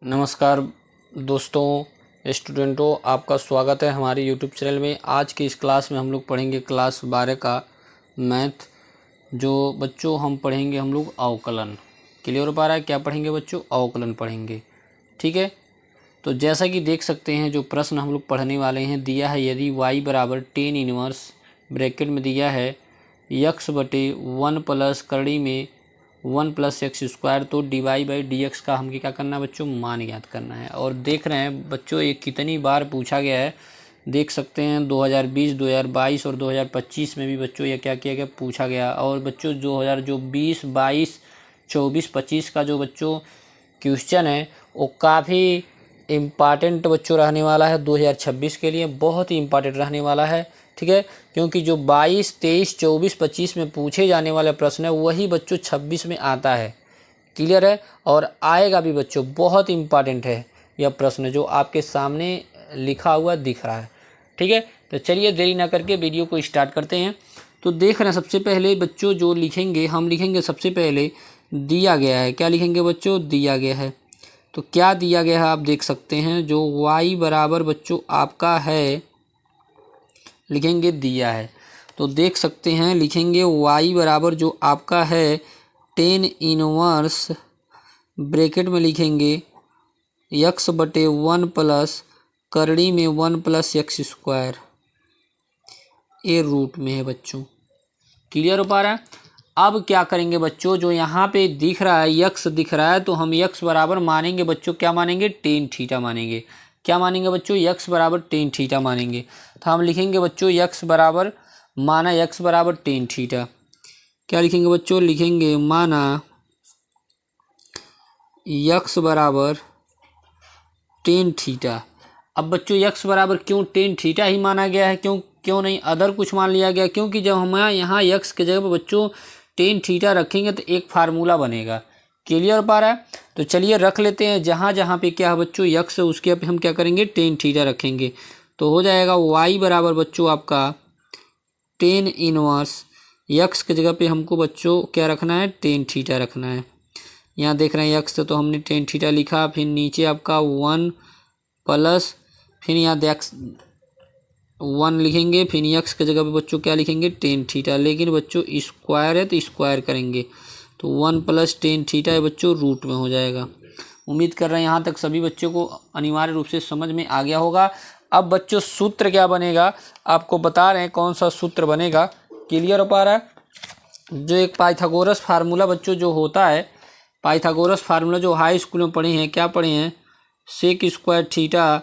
नमस्कार दोस्तों, स्टूडेंटों, आपका स्वागत है हमारे यूट्यूब चैनल में। आज की इस क्लास में हम लोग पढ़ेंगे क्लास 12 का मैथ। जो बच्चों हम पढ़ेंगे हम लोग अवकलन। क्लियर हो पा रहा है? क्या पढ़ेंगे बच्चों? अवकलन पढ़ेंगे। ठीक है, तो जैसा कि देख सकते हैं जो प्रश्न हम लोग पढ़ने वाले हैं, दिया है यदि y बराबर 10 इनवर्स ब्रैकेट में दिया है x बटे 1 प्लस कड़ी में 1 प्लस एक्स स्क्वायर, तो dy बाई डी एक्स का हमें क्या करना है बच्चों? मान ज्ञात करना है। और देख रहे हैं बच्चों ये कितनी बार पूछा गया है, देख सकते हैं 2020, 2022 और 2025 में भी बच्चों ये क्या किया गया, पूछा गया। और बच्चों 2020, 22, 24, 25 का जो बच्चों क्वेश्चन है वो काफ़ी इम्पॉर्टेंट बच्चों रहने वाला है। 2026 के लिए बहुत ही इम्पॉर्टेंट रहने वाला है। ठीक है, क्योंकि जो 22, 23, 24, 25 में पूछे जाने वाले प्रश्न है वही बच्चों 26 में आता है। क्लियर है? और आएगा भी बच्चों, बहुत इम्पॉर्टेंट है यह प्रश्न जो आपके सामने लिखा हुआ दिख रहा है। ठीक है, तो चलिए देरी ना करके वीडियो को स्टार्ट करते हैं। तो देख रहे हैं सबसे पहले बच्चों जो लिखेंगे, हम लिखेंगे सबसे पहले दिया गया है। क्या लिखेंगे बच्चों? दिया गया है। तो क्या दिया गया है आप देख सकते हैं, जो y बराबर बच्चों आपका है, लिखेंगे दिया है। तो देख सकते हैं लिखेंगे y बराबर जो आपका है 10 इनवर्स ब्रैकेट में लिखेंगे x बटे 1 प्लस करड़ी में 1 प्लस एक्स स्क्वायर, ये रूट में है बच्चों। क्लियर हो पा रहा है? अब क्या करेंगे बच्चों, जो यहाँ पे दिख रहा है यक्स दिख रहा है, तो हम यक्स बराबर मानेंगे बच्चों, क्या मानेंगे? टेन थीटा मानेंगे। क्या मानेंगे बच्चों? यक्स बराबर टेन थीटा मानेंगे। तो हम लिखेंगे बच्चों यक्स बराबर, माना यक्स बराबर टेन थीटा। क्या लिखेंगे बच्चों? लिखेंगे माना यक्स बराबर टेन थीटा। अब बच्चों यक्स बराबर क्यों टेन थीटा ही माना गया है, क्यों नहीं अदर कुछ मान लिया गया? क्योंकि जब हम यहाँ यक्स के जगह पर बच्चों टेन थीटा रखेंगे तो एक फार्मूला बनेगा। क्लियर हो पा रहा है? तो चलिए रख लेते हैं, जहाँ जहाँ पे क्या है बच्चों यक्स है उसके पे हम क्या करेंगे? टेन थीटा रखेंगे। तो हो जाएगा y बराबर बच्चों आपका 10 इनवर्स, यक्स की जगह पे हमको बच्चों क्या रखना है? टेन थीटा रखना है। यहाँ देख रहे हैं यक्स तो हमने टेन थीटा लिखा, फिर नीचे आपका 1 प्लस, फिर यहाँ देख 1 लिखेंगे, फिर यक्स की जगह पे बच्चों क्या लिखेंगे? Tan theta. लेकिन बच्चों स्क्वायर है तो स्क्वायर करेंगे, तो 1 प्लस टेन थीटा है बच्चों रूट में हो जाएगा। उम्मीद कर रहे हैं यहाँ तक सभी बच्चों को अनिवार्य रूप से समझ में आ गया होगा। अब बच्चों सूत्र क्या बनेगा आपको बता रहे हैं, कौन सा सूत्र बनेगा। क्लियर हो पा रहा है? जो एक पाइथागोरस फार्मूला बच्चों जो होता है, पाइथागोरस फार्मूला जो हाई स्कूल में पढ़े हैं, क्या पढ़े हैं? सेक स्क्वायर थीटा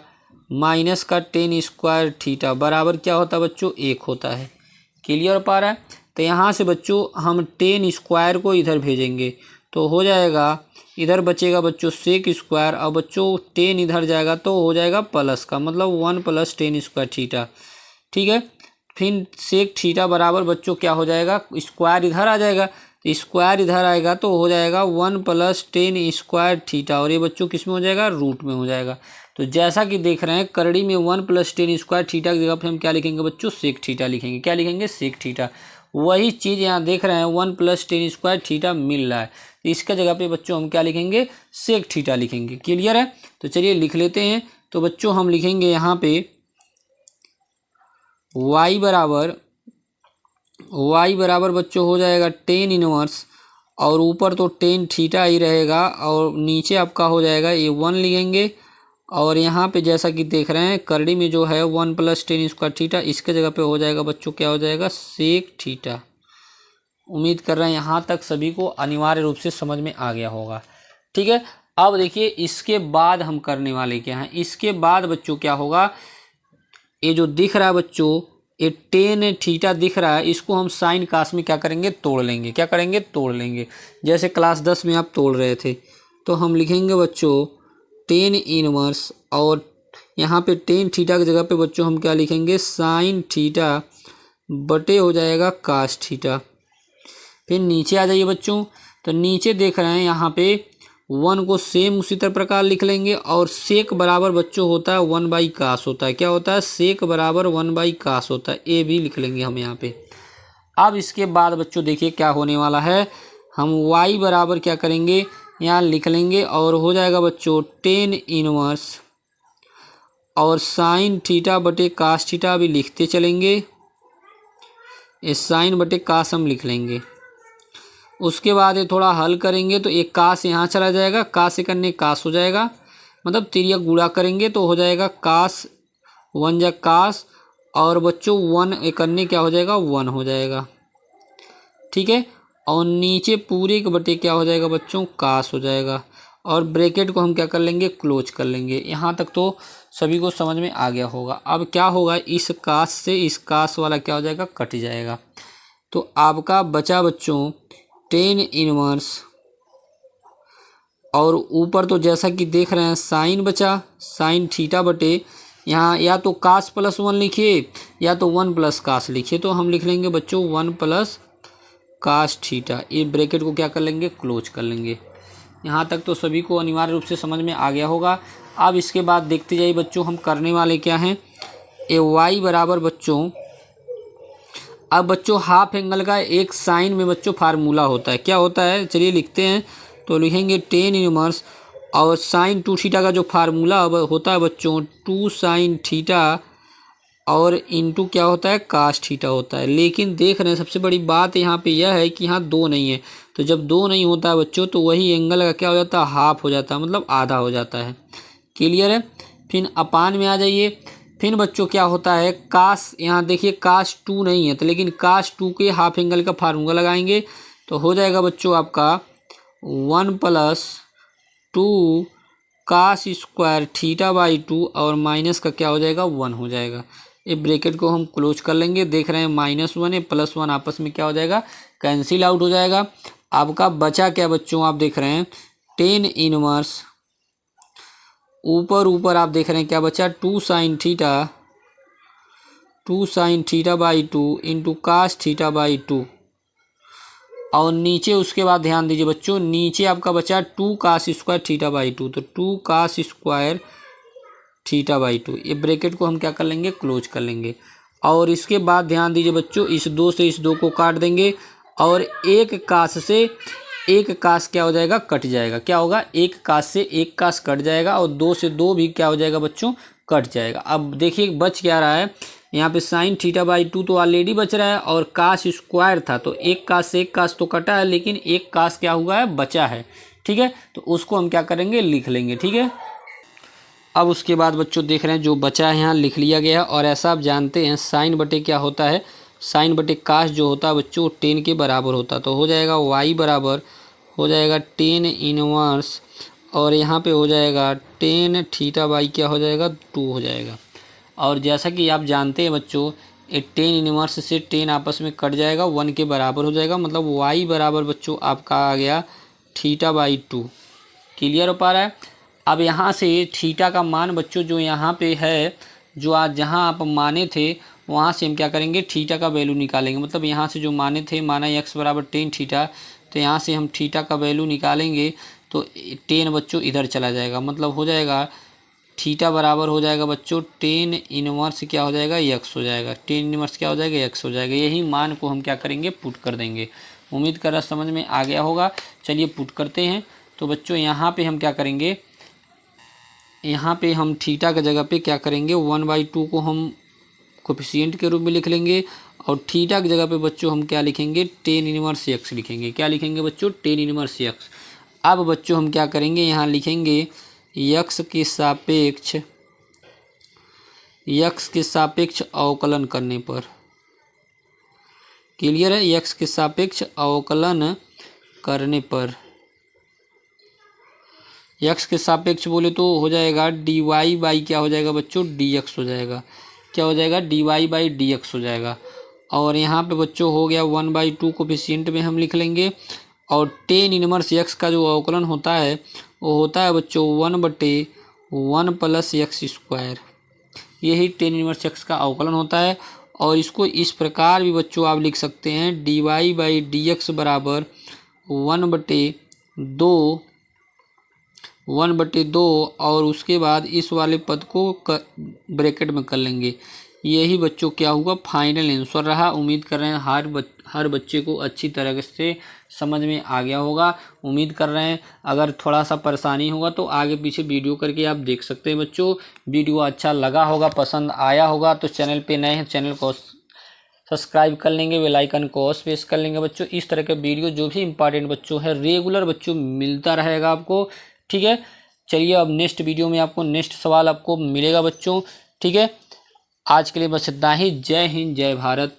माइनस का टेन स्क्वायर थीटा बराबर क्या होता है बच्चों? 1 होता है। क्लियर हो पा रहा है? तो यहाँ से बच्चों हम टेन स्क्वायर को इधर भेजेंगे तो हो जाएगा, इधर बचेगा बच्चों सेक स्क्वायर, और बच्चों टेन इधर जाएगा तो हो जाएगा प्लस का, मतलब 1 प्लस टेन स्क्वायर थीटा। ठीक है, फिर सेक थीटा बराबर बच्चों क्या हो जाएगा? स्क्वायर इधर आ जाएगा, तो स्क्वायर इधर आएगा तो हो जाएगा 1 प्लस टेन स्क्वायर थीटा, और ये बच्चों किस में हो जाएगा? रूट में हो जाएगा। तो जैसा कि देख रहे हैं करड़ी में 1 प्लस टेन स्क्वायर थीटा की जगह पर हम क्या लिखेंगे बच्चों? सेक थीटा लिखेंगे। क्या लिखेंगे? Sec theta. वही चीज़ यहाँ देख रहे हैं 1 प्लस टेन स्क्वायर थीटा मिल रहा है, तो इसका जगह पे बच्चों हम क्या लिखेंगे? सेक थीटा लिखेंगे। क्लियर है? तो चलिए लिख लेते हैं। तो बच्चों हम लिखेंगे यहाँ पे y बराबर बच्चों हो जाएगा 10 इनवर्स, और ऊपर तो टेन थीटा ही रहेगा, और नीचे आपका हो जाएगा ये 1 लिखेंगे, और यहाँ पे जैसा कि देख रहे हैं करड़ी में जो है 1 प्लस टेन स्क्वायर थीटा, इसके जगह पे हो जाएगा बच्चों क्या हो जाएगा? Sec theta. उम्मीद कर रहे हैं यहाँ तक सभी को अनिवार्य रूप से समझ में आ गया होगा। ठीक है, अब देखिए इसके बाद हम करने वाले क्या हैं। इसके बाद बच्चों क्या होगा, ये जो दिख रहा है बच्चों ये टेन थीटा दिख रहा है, इसको हम साइन कास में क्या करेंगे? तोड़ लेंगे। क्या करेंगे? तोड़ लेंगे। जैसे क्लास 10 में आप तोड़ रहे थे, तो हम लिखेंगे बच्चों 10 इनवर्स, और यहाँ पे टेन थीटा की जगह पे बच्चों हम क्या लिखेंगे? साइन थीटा बटे हो जाएगा कास थीटा। फिर नीचे आ जाइए बच्चों, तो नीचे देख रहे हैं यहाँ पे 1 को सेम उसी तरह प्रकार लिख लेंगे, और सेक बराबर बच्चों होता है 1 बाई कास होता है। क्या होता है? सेक बराबर 1 बाई कास होता है, ये भी लिख लेंगे हम यहाँ पे। अब इसके बाद बच्चों देखिए क्या होने वाला है, हम y बराबर क्या करेंगे? यहाँ लिख लेंगे और हो जाएगा बच्चों टेन इनवर्स और साइन थीटा बटे कास थीटा भी लिखते चलेंगे। इस साइन बटे कास हम लिख लेंगे। उसके बाद ये थोड़ा हल करेंगे तो एक कास यहाँ चला जाएगा, कास से करने कास हो जाएगा, मतलब तिरिया गुणा करेंगे तो हो जाएगा कास वन जा कास और बच्चों वन करने क्या हो जाएगा वन हो जाएगा। ठीक है, और नीचे पूरे के बटे क्या हो जाएगा बच्चों कास हो जाएगा और ब्रैकेट को हम क्या कर लेंगे क्लोज कर लेंगे। यहाँ तक तो सभी को समझ में आ गया होगा। अब क्या होगा इस कास से इस कास वाला क्या हो जाएगा कट जाएगा। तो आपका बचा बच्चों टेन इनवर्स और ऊपर तो जैसा कि देख रहे हैं साइन बचा, साइन थीटा बटे यहाँ या तो कास प्लस वन लिखिए या तो वन प्लस कास लिखिए। तो हम लिख लेंगे बच्चों वन प्लस कास थीटा। ये ब्रैकेट को क्या कर लेंगे क्लोज कर लेंगे। यहाँ तक तो सभी को अनिवार्य रूप से समझ में आ गया होगा। अब इसके बाद देखते जाइए बच्चों हम करने वाले क्या हैं। ए वाई बराबर बच्चों, अब बच्चों हाफ एंगल का एक साइन में बच्चों फार्मूला होता है। क्या होता है चलिए लिखते हैं। तो लिखेंगे टेन इनवर्स और साइन टू थीटा का जो फार्मूला होता है बच्चों टू साइन थीटा और इनटू क्या होता है कास थीटा होता है। लेकिन देख रहे हैं सबसे बड़ी बात यहाँ पे यह है कि यहाँ दो नहीं है। तो जब दो नहीं होता है बच्चों तो वही एंगल का क्या हो जाता है हाफ हो जाता है, मतलब आधा हो जाता है। क्लियर है। फिर अपान में आ जाइए। फिर बच्चों क्या होता है कास, यहाँ देखिए कास टू नहीं है तो लेकिन कास टू के हाफ एंगल का फार्मूला लगाएंगे तो हो जाएगा बच्चों आपका one plus two cos square theta by two और माइनस का क्या हो जाएगा वन हो जाएगा। ये ब्रैकेट को हम क्लोज कर लेंगे। देख रहे हैं माइनस वन है प्लस वन आपस में क्या हो जाएगा कैंसिल आउट हो जाएगा। आपका बचा क्या बच्चों आप देख रहे हैं टेन इनवर्स, ऊपर आप देख रहे हैं क्या बचा two sine theta by two into cos theta by two और नीचे उसके बाद ध्यान दीजिए बच्चों नीचे आपका बचा two cos square theta by two. तो two cos square theta by two. ये ब्रैकेट को हम क्या कर लेंगे क्लोज कर लेंगे। और इसके बाद ध्यान दीजिए बच्चों इस दो से इस दो को काट देंगे और एक कास से एक कास क्या हो जाएगा कट जाएगा। क्या होगा एक कास से एक कास कट जाएगा और दो से दो भी क्या हो जाएगा बच्चों कट जाएगा। अब देखिए बच क्या रहा है यहाँ पे साइन थीटा बाई टू तो ऑलरेडी बच रहा है और कास स्क्वायर था तो एक कास से एक कास तो कटा है लेकिन एक कास क्या हुआ है बचा है। ठीक है, तो उसको हम क्या करेंगे लिख लेंगे। ठीक है, अब उसके बाद बच्चों देख रहे हैं जो बचा है यहाँ लिख लिया गया और ऐसा आप जानते हैं साइन बटे क्या होता है साइन बटे कास जो होता है बच्चों टेन के बराबर होता है। तो हो जाएगा वाई बराबर हो जाएगा टेन इनवर्स और यहाँ पे हो जाएगा टेन थीटा बाई क्या हो जाएगा टू हो जाएगा। और जैसा कि आप जानते हैं बच्चों ये टेन इनवर्स से टेन आपस में कट जाएगा वन के बराबर हो जाएगा, मतलब वाई बराबर बच्चों आपका आ गया थीटा बाई टू। क्लियर हो पा रहा है। अब यहाँ से थीटा का मान बच्चों जो यहाँ पे है जो आज जहाँ आप माने थे वहाँ से हम क्या करेंगे थीटा का वैल्यू निकालेंगे। मतलब यहाँ से जो माने थे माना एक्स बराबर टेन थीटा तो यहाँ से हम थीटा का वैल्यू निकालेंगे तो टेन बच्चों इधर चला जाएगा, मतलब हो जाएगा थीटा बराबर हो जाएगा बच्चों टेन इनवर्स क्या हो जाएगा एक्स हो जाएगा। टेन इनवर्स क्या हो जाएगा एक्स हो जाएगा। यही मान को हम क्या करेंगे पुट कर देंगे। उम्मीद कर रहा समझ में आ गया होगा। चलिए पुट करते हैं। तो बच्चों यहाँ पे हम क्या करेंगे यहाँ पे हम थीटा की जगह पे क्या करेंगे वन बाई टू को हम कोफिशिएंट के रूप में लिख लेंगे और थीटा की जगह पे बच्चों हम क्या लिखेंगे टेन इनवर्स एक्स लिखेंगे। क्या लिखेंगे बच्चों टेन इनवर्स एक्स। अब बच्चों हम क्या करेंगे यहाँ लिखेंगे यक्स के सापेक्ष अवकलन करने पर। क्लियर है। यक्स के सापेक्ष अवकलन करने पर यक्स के सापेक्ष बोले तो हो जाएगा डी वाई बाई क्या हो जाएगा बच्चों डी एक्स हो जाएगा। क्या हो जाएगा d y by d x हो जाएगा। और यहाँ पे बच्चों हो गया वन बाई टू कोफिशिएंट में हम लिख लेंगे और टेन इनवर्स एक्स का जो अवकलन होता है वो होता है बच्चों वन बटे वन प्लस एक्स स्क्वायर। यही टेन इनवर्स एक्स का अवकलन होता है। और इसको इस प्रकार भी बच्चों आप लिख सकते हैं d y by d x बराबर वन बटे दो और उसके बाद इस वाले पद को ब्रैकेट में कर लेंगे। यही बच्चों क्या हुआ फाइनल आंसर रहा। उम्मीद कर रहे हैं हर बच्चे को अच्छी तरह से समझ में आ गया होगा। उम्मीद कर रहे हैं अगर थोड़ा सा परेशानी होगा तो आगे पीछे वीडियो करके आप देख सकते हैं बच्चों। वीडियो अच्छा लगा होगा, पसंद आया होगा तो चैनल पे नए हैं चैनल को सब्सक्राइब कर लेंगे, बेल आइकन को ऑल प्रेस कर लेंगे बच्चों। इस तरह के वीडियो जो भी इंपॉर्टेंट बच्चों है रेगुलर बच्चों मिलता रहेगा आपको, ठीक है। चलिए अब नेक्स्ट वीडियो में आपको नेक्स्ट सवाल आपको मिलेगा बच्चों, ठीक है। आज के लिए बस इतना ही। जय हिंद, जय भारत।